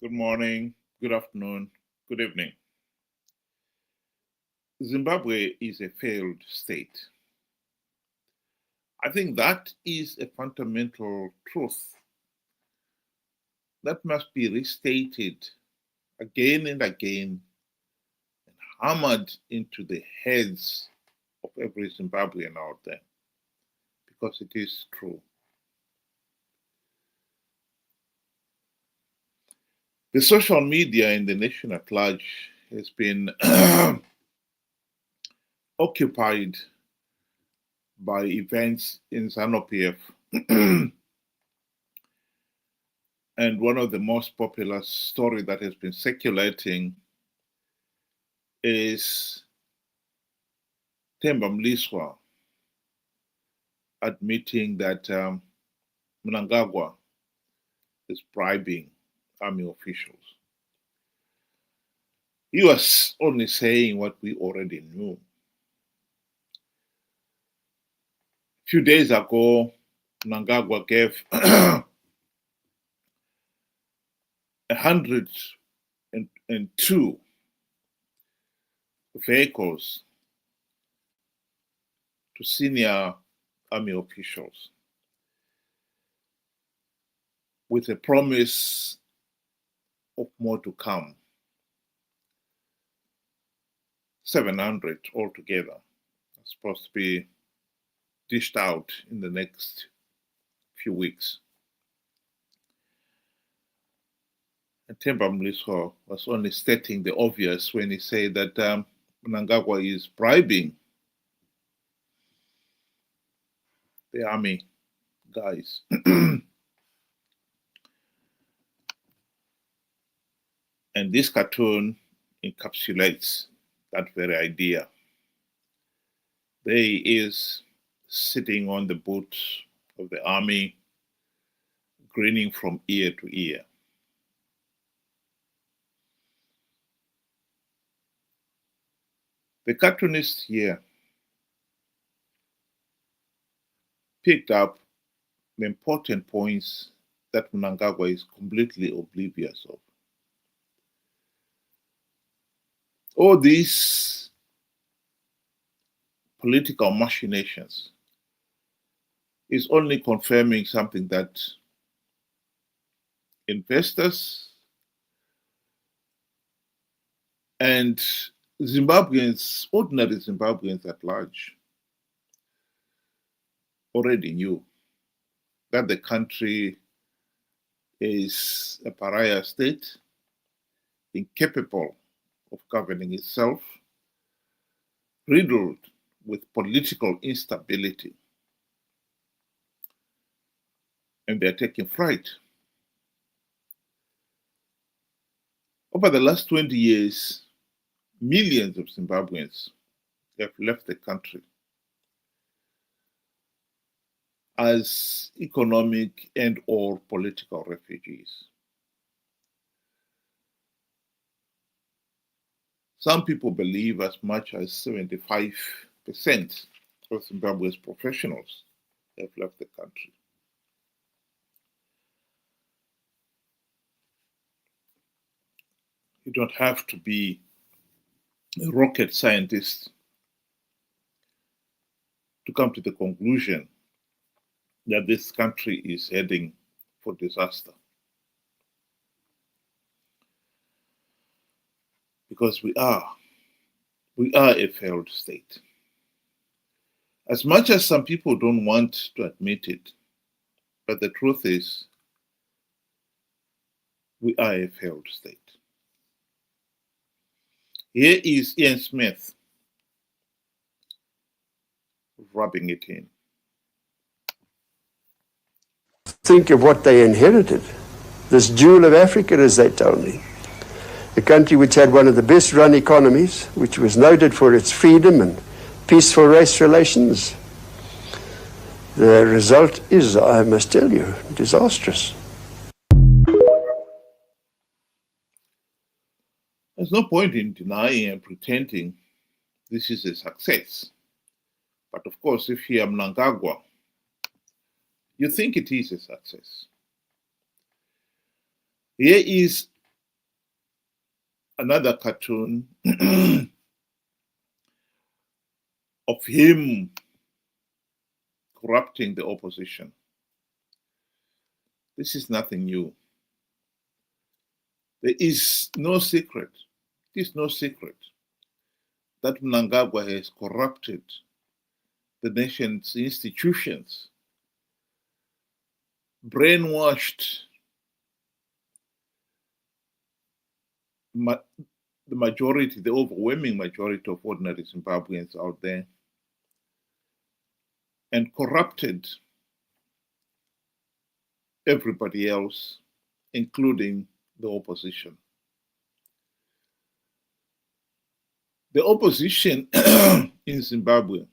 Good morning, good afternoon, good evening. Zimbabwe is a failed state. I think that is a fundamental truth that must be restated again and again and hammered into the heads of every Zimbabwean out there, because it is true. The social media in the nation at large has been occupied by events in Zanu PF. And one of the most popular stories that has been circulating is Themba Mliswa admitting that Mnangagwa is bribing army officials. He was only saying what we already knew. A few days ago, Mnangagwa gave 102 vehicles to senior army officials with a promise of more to come. 700 altogether are supposed to be dished out in the next few weeks. And Themba Mliswa was only stating the obvious when he said that Mnangagwa is bribing the army guys. And this cartoon encapsulates that very idea. There he is sitting on the boot of the army, grinning from ear to ear. The cartoonist here picked up the important points that Mnangagwa is completely oblivious of. All these political machinations is only confirming something that investors and Zimbabweans, ordinary Zimbabweans at large, already knew that the country is a pariah state, incapable of governing itself, riddled with political instability. And they're taking fright. Over the last 20 years, millions of Zimbabweans have left the country as economic and or political refugees. Some people believe as much as 75% of Zimbabwe's professionals have left the country. You don't have to be a rocket scientist to come to the conclusion that this country is heading for disaster. Because we are a failed state. As much as some people don't want to admit it, but the truth is, we are a failed state. Here is Ian Smith rubbing it in. Think of what they inherited. This jewel of Africa, as they told me. A country which had one of the best run economies, which was noted for its freedom and peaceful race relations. The result is, I must tell you, disastrous. There's no point in denying and pretending this is a success. But of course, if you are Mnangagwa, you think it is a success. Here is another cartoon of him corrupting the opposition. This is nothing new. There is no secret. It is no secret that Mnangagwa has corrupted the nation's institutions, brainwashed the majority, the overwhelming majority of ordinary Zimbabweans out there, and corrupted everybody else, including the opposition. The opposition in Zimbabwe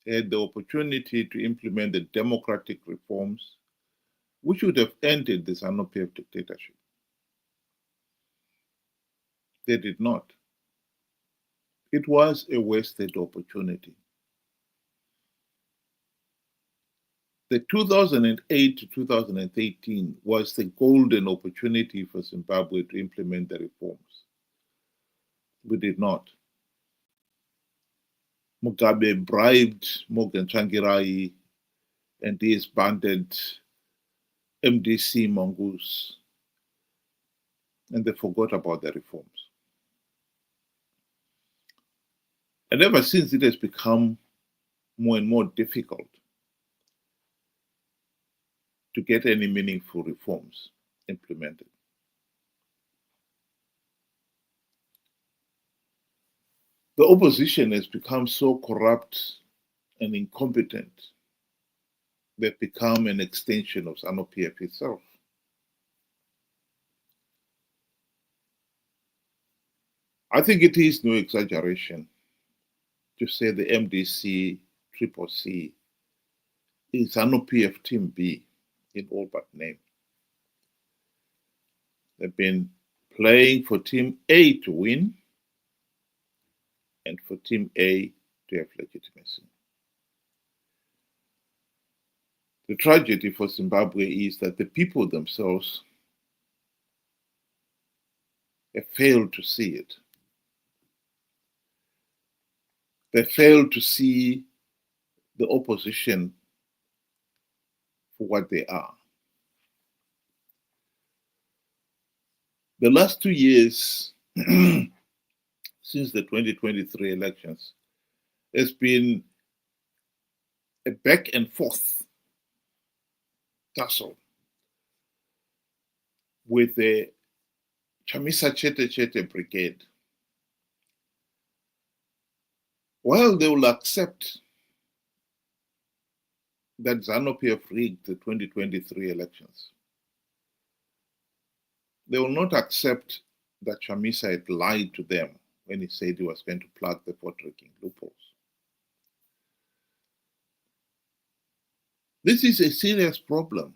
had the opportunity to implement the democratic reforms which would have ended the Zanu PF dictatorship. They did not. It was a wasted opportunity. The 2008 to 2013 was the golden opportunity for Zimbabwe to implement the reforms. We did not. Mugabe bribed Morgan Tsvangirai and his banded MDC mongoose, and they forgot about the reforms. And ever since, it has become more and more difficult to get any meaningful reforms implemented. The opposition has become so corrupt and incompetent, they've become an extension of Zanu PF itself. I think it is no exaggeration to say the MDC CCC is Zanu PF Team B in all but name. They've been playing for Team A to win and for Team A to have legitimacy. The tragedy for Zimbabwe is that the people themselves have failed to see it. They failed to see the opposition for what they are. The last 2 years since the 2023 elections has been a back and forth tussle with the Chamisa Chete brigade. While they will accept that Zanu PF rigged the 2023 elections, they will not accept that Chamisa had lied to them when he said he was going to plug the vote rigging loopholes. This is a serious problem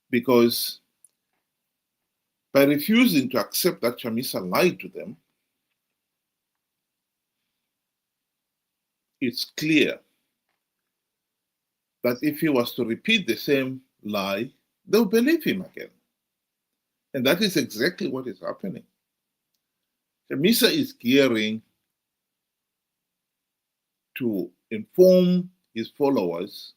because by refusing to accept that Chamisa lied to them, it's clear that if he was to repeat the same lie, they'll believe him again. And that is exactly what is happening. Chamisa is gearing to inform his followers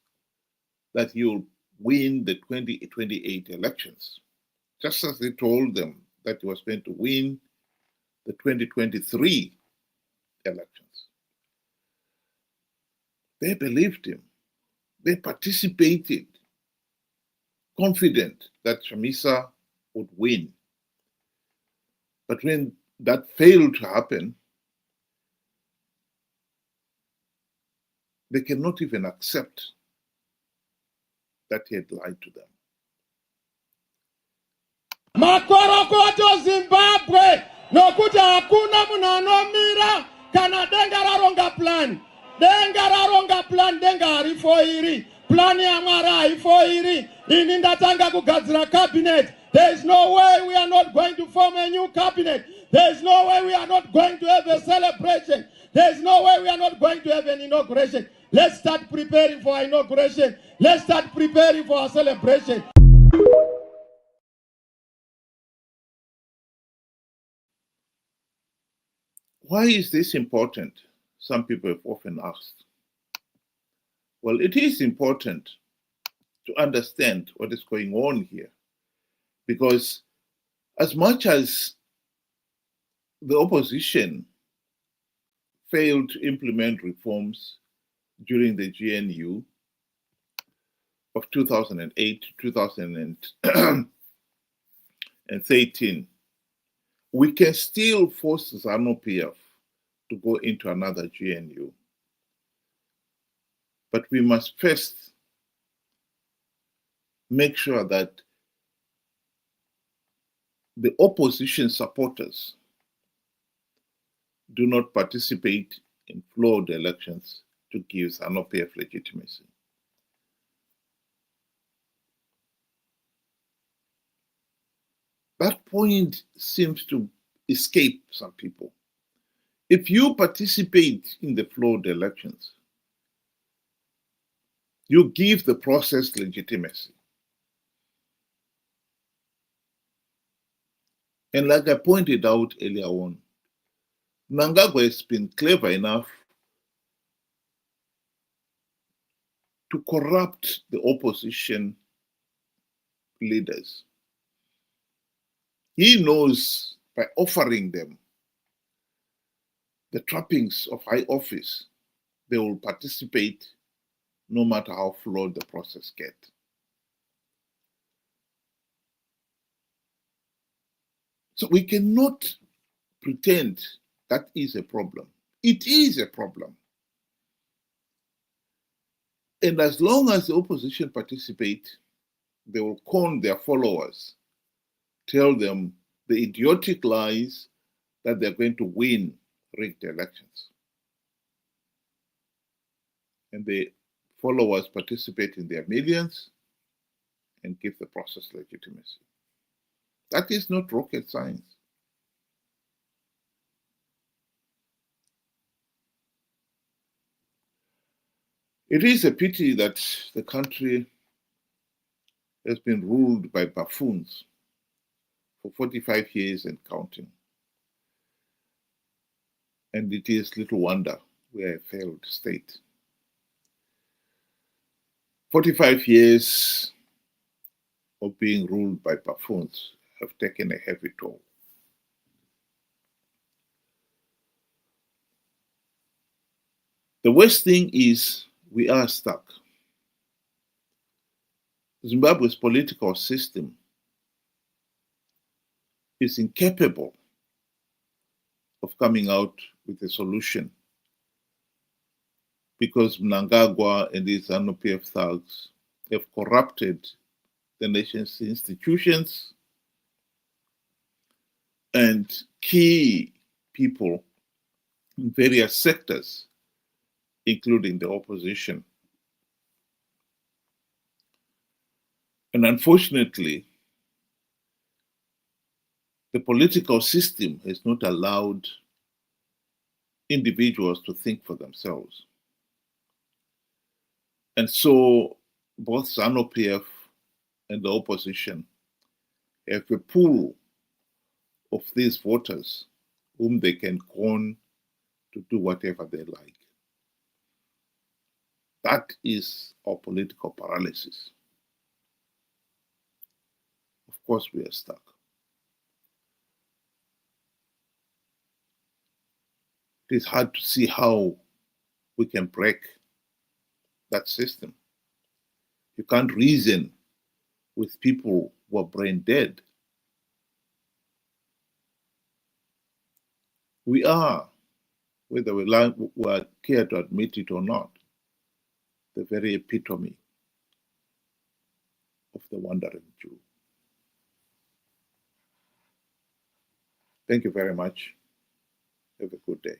that he'll win the 2028 elections, just as he told them that he was going to win the 2023 elections. They believed him. They participated, confident that Chamisa would win. But when that failed to happen, they cannot even accept that he had lied to them. Makorokoto Zimbabwe, nokuti hakuna munhu anomira kana denga raronga plan. Denga raronga plan, denga harifoiri. Plan ya Mwari haifoiri. Ini ndatanga kugadzira cabinet. There is no way we are not going to form a new cabinet. There is no way we are not going to have a celebration. There is no way we are not going to have an inauguration. Let's start preparing for our inauguration. Let's start preparing for our celebration. Why is this important? Some people have often asked. Well, it is important to understand what is going on here, because as much as the opposition failed to implement reforms during the GNU of 2008 to 2013, we can still force Zanu PF to go into another GNU. But we must first make sure that the opposition supporters do not participate in flawed elections to give Zanu PF legitimacy. That point seems to escape some people. If you participate in the flawed elections, you give the process legitimacy. And like I pointed out earlier on, Mnangagwa has been clever enough to corrupt the opposition leaders. He knows by offering them the trappings of high office, they will participate no matter how flawed the process gets. So we cannot pretend that is a problem. It is a problem. And as long as the opposition participate, they will con their followers, tell them the idiotic lies that they're going to win rigged elections. And the followers participate in their millions and give the process legitimacy. That is not rocket science. It is a pity that the country has been ruled by buffoons for 45 years and counting. And it is little wonder we're a failed state. 45 years of being ruled by buffoons have taken a heavy toll. The worst thing is we are stuck. Zimbabwe's political system is incapable of coming out with a solution because Mnangagwa and his Zanu PF thugs have corrupted the nation's institutions and key people in various sectors, including the opposition. And unfortunately, the political system has not allowed individuals to think for themselves. And so both Zanu PF and the opposition have a pool of these voters whom they can con to do whatever they like. That is our political paralysis. Of course, we are stuck. It is hard to see how we can break that system. You can't reason with people who are brain dead. We are, whether we care to admit it or not, the very epitome of the wandering Jew. Thank you very much. Have a good day.